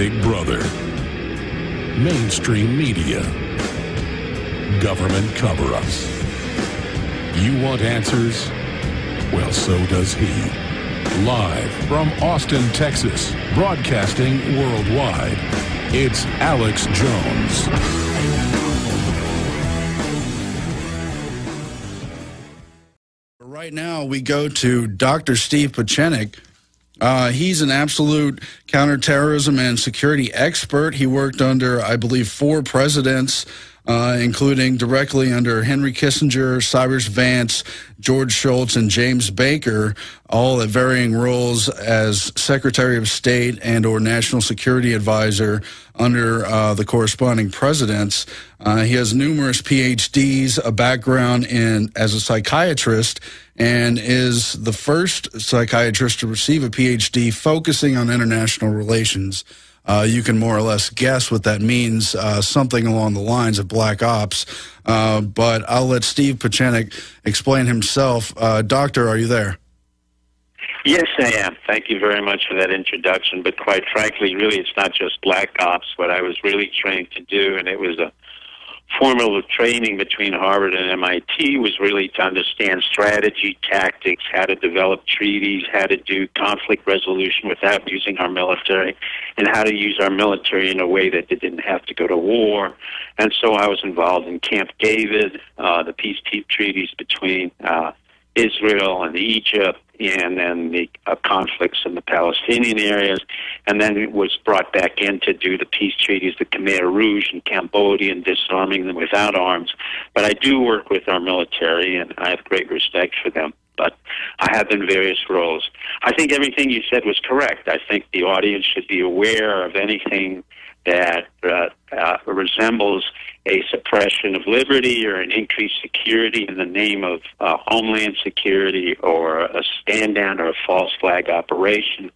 Big Brother, mainstream media, government cover-ups. You want answers? Well, so does he. Live from Austin, Texas, broadcasting worldwide, it's Alex Jones. Right now, we go to Dr. Steve Pieczenik. He's an absolute counterterrorism and security expert. He worked under, I believe, 4 presidents, including directly under Henry Kissinger, Cyrus Vance, George Shultz, and James Baker, all at varying roles as Secretary of State and or National Security Advisor under the corresponding presidents. He has numerous PhDs, a background as a psychiatrist, and is the first psychiatrist to receive a PhD focusing on international relations. You can more or less guess what that means, something along the lines of black ops. But I'll let Steve Pieczenik explain himself. Doctor, are you there? Yes, I am. Thank you very much for that introduction. But quite frankly, really, it's not just black ops. What I was really trained to do, and it was a formal training between Harvard and MIT, was really to understand strategy, tactics, how to develop treaties, how to do conflict resolution without using our military, and how to use our military in a way that they didn't have to go to war. And so I was involved in Camp David, the peace treaties between Israel and Egypt, and then the conflicts in the Palestinian areas, and then it was brought back in to do the peace treaties, the Khmer Rouge in Cambodia, and disarming them without arms. But I do work with our military, and I have great respect for them. But I have in various roles. I think everything you said was correct. I think the audience should be aware of anything that resembles a suppression of liberty or an increased security in the name of homeland security or a stand-down or a false flag operation.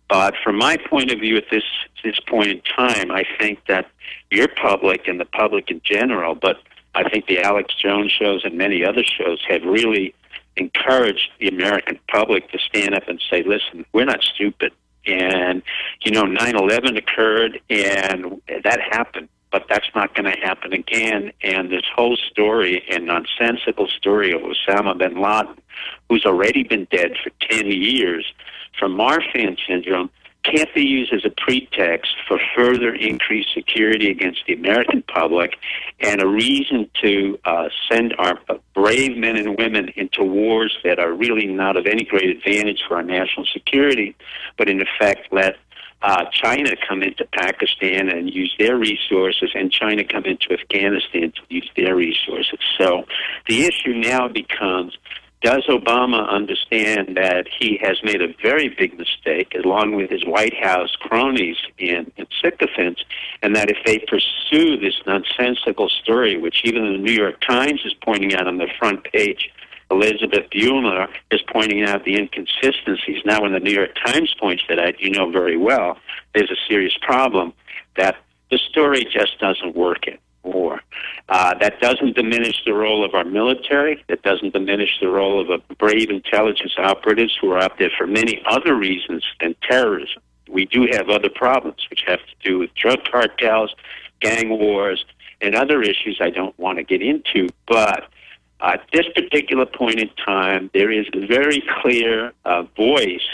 But from my point of view at this point in time, I think that your public and the public in general, but I think the Alex Jones shows and many other shows have really encouraged the American public to stand up and say, listen, we're not stupid. And, 9/11 occurred, and that happened, but that's not going to happen again. And this whole story, and nonsensical story of Osama bin Laden, who's already been dead for 10 years, from Marfan syndrome, can't be used as a pretext for further increased security against the American public and a reason to send our brave men and women into wars that are really not of any great advantage for our national security, but in effect let China come into Pakistan and use their resources, and China come into Afghanistan to use their resources. So the issue now becomes, does Obama understand that he has made a very big mistake, along with his White House cronies and sycophants, and that if they pursue this nonsensical story, which even the New York Times is pointing out on the front page, Elizabeth Buehler is pointing out the inconsistencies. Now, when the New York Times points that out, you know very well there's a serious problem, that the story just doesn't work anymore. That doesn't diminish the role of our military. That doesn't diminish the role of brave intelligence operatives who are out there for many other reasons than terrorism. We do have other problems, which have to do with drug cartels, gang wars, and other issues I don't want to get into. But at this particular point in time, there is a very clear voice,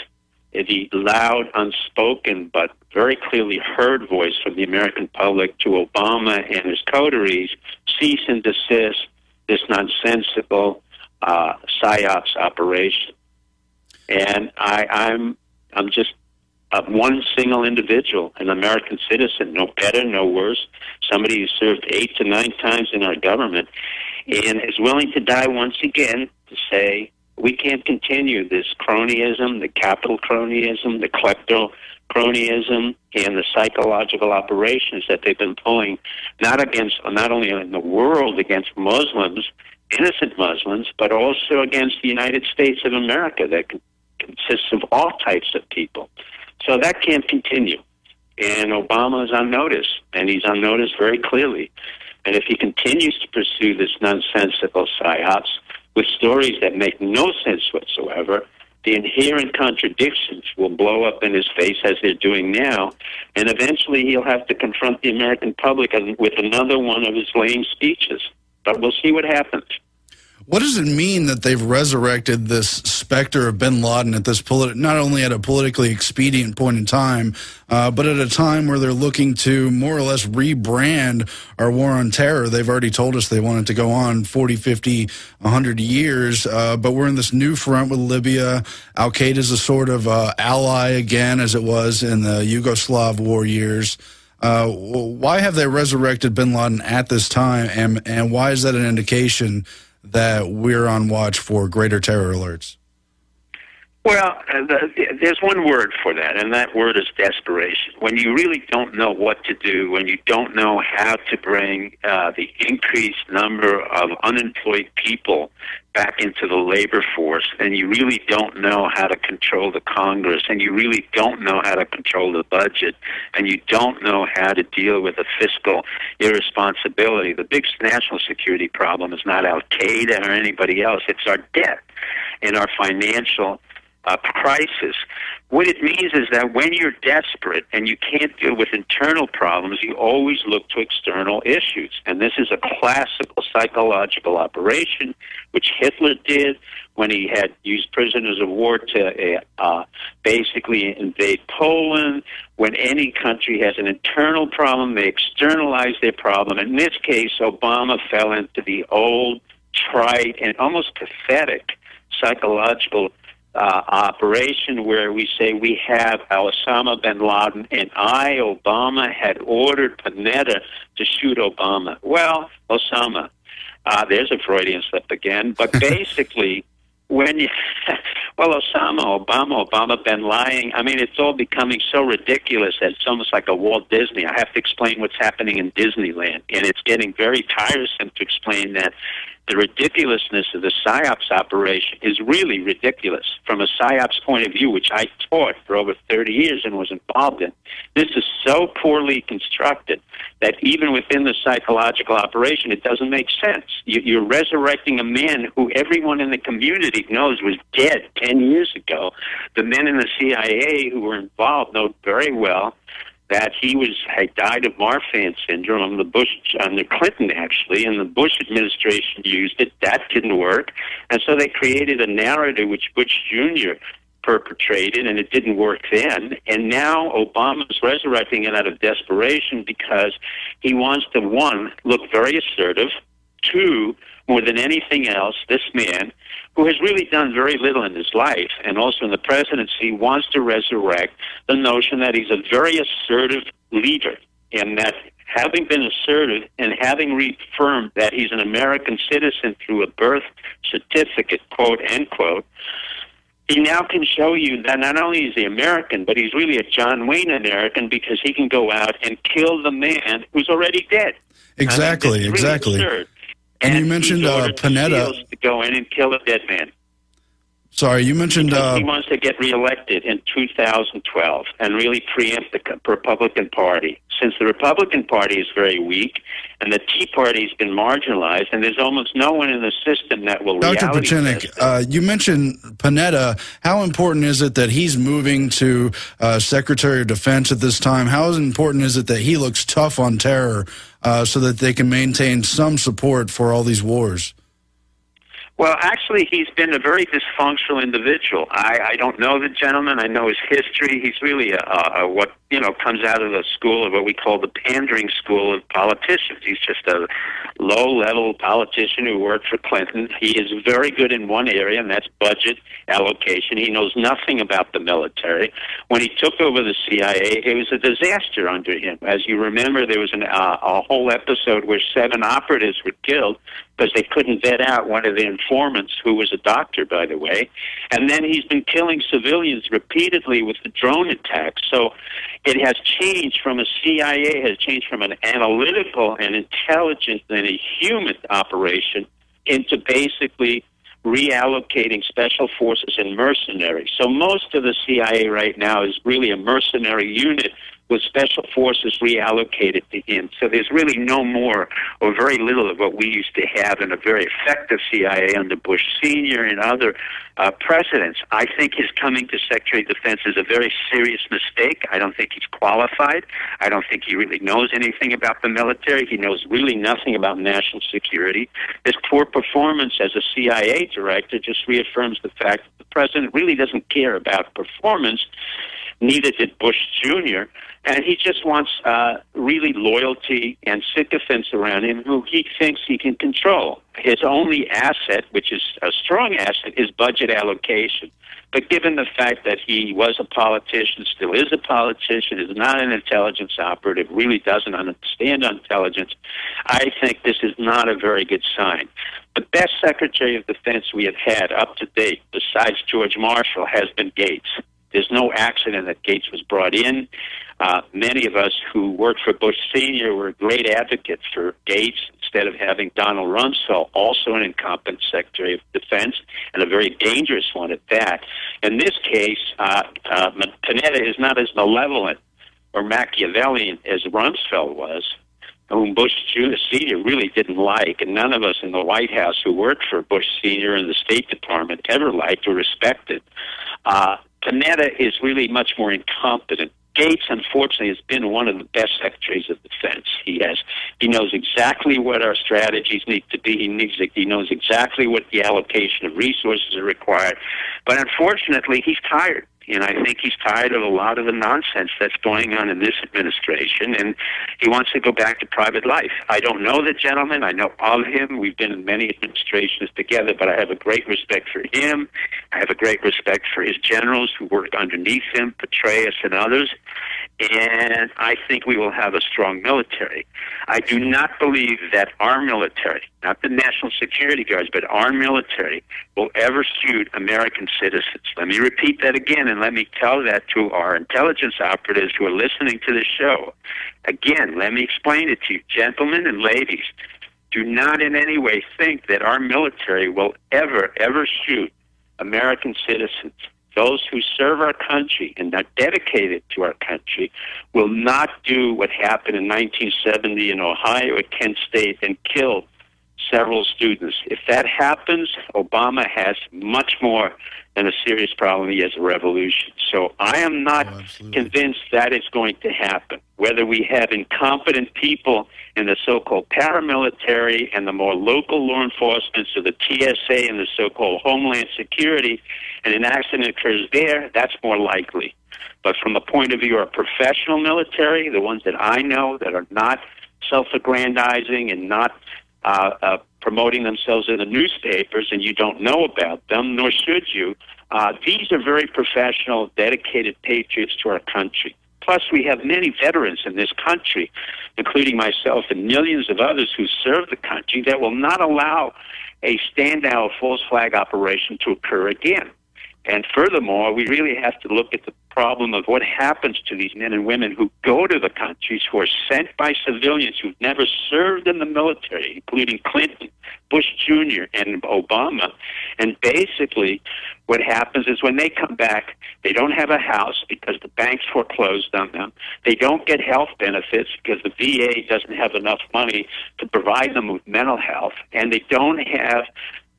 the loud, unspoken, but very clearly heard voice from the American public to Obama and his coteries: cease and desist this nonsensical PSYOPs operation. And I'm just one single individual, an American citizen, no better, no worse, somebody who served 8 to 9 times in our government, and is willing to die once again to say, we can't continue this cronyism, the capital cronyism, the klepto cronyism, and the psychological operations that they've been pulling, not only in the world against Muslims, innocent Muslims, but also against the United States of America that consists of all types of people. So that can't continue. And Obama is on notice, and he's on notice very clearly. And if he continues to pursue this nonsensical PSYOPs with stories that make no sense whatsoever, the inherent contradictions will blow up in his face as they're doing now, and eventually he'll have to confront the American public with another one of his lame speeches. But we'll see what happens. What does it mean that they've resurrected this specter of bin Laden at this not only at a politically expedient point in time, but at a time where they're looking to more or less rebrand our war on terror? They've already told us they want it to go on 40, 50, 100 years, but we're in this new front with Libya. Al-Qaeda's a sort of ally again, as it was in the Yugoslav war years. Why have they resurrected bin Laden at this time, and why is that an indication that we're on watch for greater terror alerts? Well, there's one word for that, and that word is desperation. When you really don't know what to do, when you don't know how to bring the increased number of unemployed people back into the labor force, and you really don't know how to control the Congress, and you really don't know how to control the budget, and you don't know how to deal with the fiscal irresponsibility. The big national security problem is not Al-Qaeda or anybody else. It's our debt and our financial crisis. What it means is that when you're desperate and you can't deal with internal problems, you always look to external issues. And this is a classical psychological operation, which Hitler did when he had used prisoners of war to basically invade Poland. When any country has an internal problem, they externalize their problem. In this case, Obama fell into the old, trite, and almost pathetic psychological operation where we say we have Osama bin Laden, and I, Obama, had ordered Panetta to shoot Obama. Well, Osama, there's a Freudian slip again, but basically, when you, well, Obama been lying. I mean, it's all becoming so ridiculous that it's almost like a Walt Disney. I have to explain what's happening in Disneyland, and it's getting very tiresome to explain that the ridiculousness of the PSYOPs operation is really ridiculous from a PSYOPs point of view, which I taught for over 30 years and was involved in. This is so poorly constructed that even within the psychological operation, it doesn't make sense. You're resurrecting a man who everyone in the community knows was dead 10 years ago. The men in the CIA who were involved know very well that he had died of Marfan syndrome under Clinton, actually, and the Bush administration used it. That didn't work. And so they created a narrative which Bush Jr. perpetrated, and it didn't work then. And now Obama's resurrecting it out of desperation because he wants to, one, look very assertive, two, more than anything else, this man, who has really done very little in his life, and also in the presidency, wants to resurrect the notion that he's a very assertive leader, and that having been assertive and having reaffirmed that he's an American citizen through a birth certificate, quote, end quote, he now can show you that not only is he American, but he's really a John Wayne American because he can go out and kill the man who's already dead. Exactly, really exactly. Absurd. And you mentioned Panetta to go in and kill a dead man. Sorry, you mentioned he wants to get reelected in 2012 and really preempt the Republican Party. Since the Republican Party is very weak and the Tea Party has been marginalized, and there's almost no one in the system that will Dr. Pieczenik, you mentioned Panetta. How important is it that he's moving to Secretary of Defense at this time? How important is it that he looks tough on terror so that they can maintain some support for all these wars? Well, actually, he's been a very dysfunctional individual. I don't know the gentleman. I know his history. He's really what comes out of the school of what we call the pandering school of politicians. He's just a low-level politician who worked for Clinton. He is very good in one area, and that's budget allocation. He knows nothing about the military. When he took over the CIA, it was a disaster under him. As you remember, there was a whole episode where 7 operatives were killed because they couldn't vet out one of the informants, who was a doctor, by the way. And then he's been killing civilians repeatedly with the drone attacks. So it has changed from a CIA, has changed from an analytical and intelligent and a human operation into basically reallocating special forces and mercenaries. So most of the CIA right now is really a mercenary unit with special forces reallocated to him. So there's really no more or very little of what we used to have in a very effective CIA under Bush Sr. and other presidents. I think his coming to Secretary of Defense is a very serious mistake. I don't think he's qualified. I don't think he really knows anything about the military. He knows really nothing about national security. His poor performance as a CIA director just reaffirms the fact that the president really doesn't care about performance. Neither did Bush Jr., and he just wants really loyalty and sycophants around him who he thinks he can control. His only asset, which is a strong asset, is budget allocation. But given the fact that he was a politician, still is a politician, is not an intelligence operative, really doesn't understand intelligence, I think this is not a very good sign. The best Secretary of Defense we have had up to date, besides George Marshall, has been Gates. There's no accident that Gates was brought in. Many of us who worked for Bush Sr. were great advocates for Gates instead of having Donald Rumsfeld, also an incompetent Secretary of Defense, and a very dangerous one at that. In this case, Panetta is not as malevolent or Machiavellian as Rumsfeld was, whom Bush Sr. really didn't like, and none of us in the White House who worked for Bush Sr. and the State Department ever liked or respected. Panetta is really much more incompetent. Gates, unfortunately, has been one of the best secretaries of defense. He knows exactly what our strategies need to be. He knows exactly what the allocation of resources are required. But unfortunately, he's tired. And I think he's tired of a lot of the nonsense that's going on in this administration, and he wants to go back to private life. I don't know the gentleman. I know of him. We've been in many administrations together, but I have a great respect for him. I have a great respect for his generals who worked underneath him, Petraeus and others, and I think we will have a strong military. I do not believe that our military, not the national security guards, but our military will ever shoot American citizens. Let me repeat that again, and let me tell that to our intelligence operatives who are listening to this show. Again, let me explain it to you, gentlemen and ladies. Do not in any way think that our military will ever shoot American citizens. Those who serve our country and are dedicated to our country will not do what happened in 1970 in Ohio at Kent State and kill several students. If that happens, Obama has much more than a serious problem. He has a revolution. So I am not convinced that it's going to happen. Whether we have incompetent people in the so-called paramilitary and the more local law enforcement, so the TSA and the so-called Homeland Security, and an accident occurs there, that's more likely. But from the point of view of professional military, the ones that I know that are not self-aggrandizing and not promoting themselves in the newspapers, and you don't know about them, nor should you, these are very professional, dedicated patriots to our country. Plus, we have many veterans in this country, including myself and millions of others who serve the country, that will not allow a standout false flag operation to occur again. And furthermore, we really have to look at the problem of what happens to these men and women who go to the countries, who are sent by civilians who've never served in the military, including Clinton, Bush Jr., and Obama. And basically, what happens is when they come back, they don't have a house because the banks foreclosed on them. They don't get health benefits because the VA doesn't have enough money to provide them with mental health. And they don't have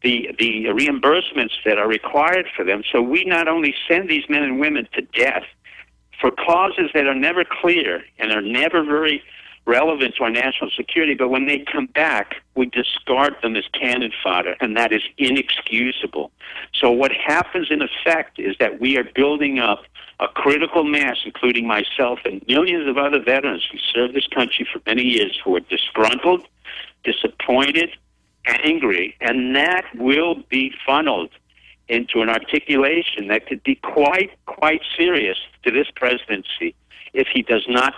the reimbursements that are required for them. So we not only send these men and women to death for causes that are never clear and are never very relevant to our national security, but when they come back, we discard them as cannon fodder, and that is inexcusable. So what happens in effect is that we are building up a critical mass, including myself and millions of other veterans who served this country for many years, who are disgruntled, disappointed, angry, and that will be funneled into an articulation that could be quite serious to this presidency if he does not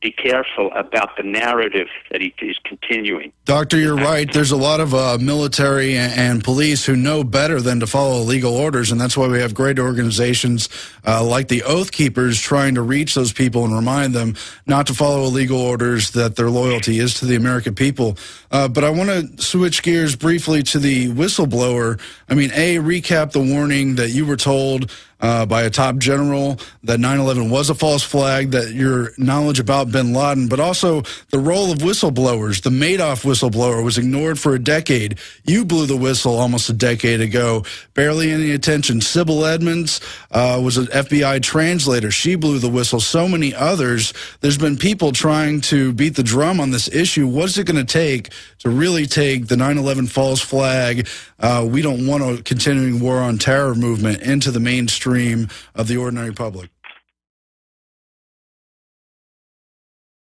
be careful about the narrative that he is continuing. Doctor, you're right. There's a lot of military and police who know better than to follow legal orders, and that's why we have great organizations like the Oath Keepers trying to reach those people and remind them not to follow illegal orders, that their loyalty is to the American people. But I want to switch gears briefly to the whistleblower. I mean, recap the warning that you were told by a top general that 9/11 was a false flag, that your knowledge about bin Laden, but also the role of whistleblowers. The Madoff whistleblower was ignored for a decade. You blew the whistle almost a decade ago. Barely any attention. Sybil Edmonds was an FBI translator. She blew the whistle. So many others. There's been people trying to beat the drum on this issue. What's it going to take to really take the 9/11 false flag, we don't want a continuing war on terror movement into the mainstream of the ordinary public?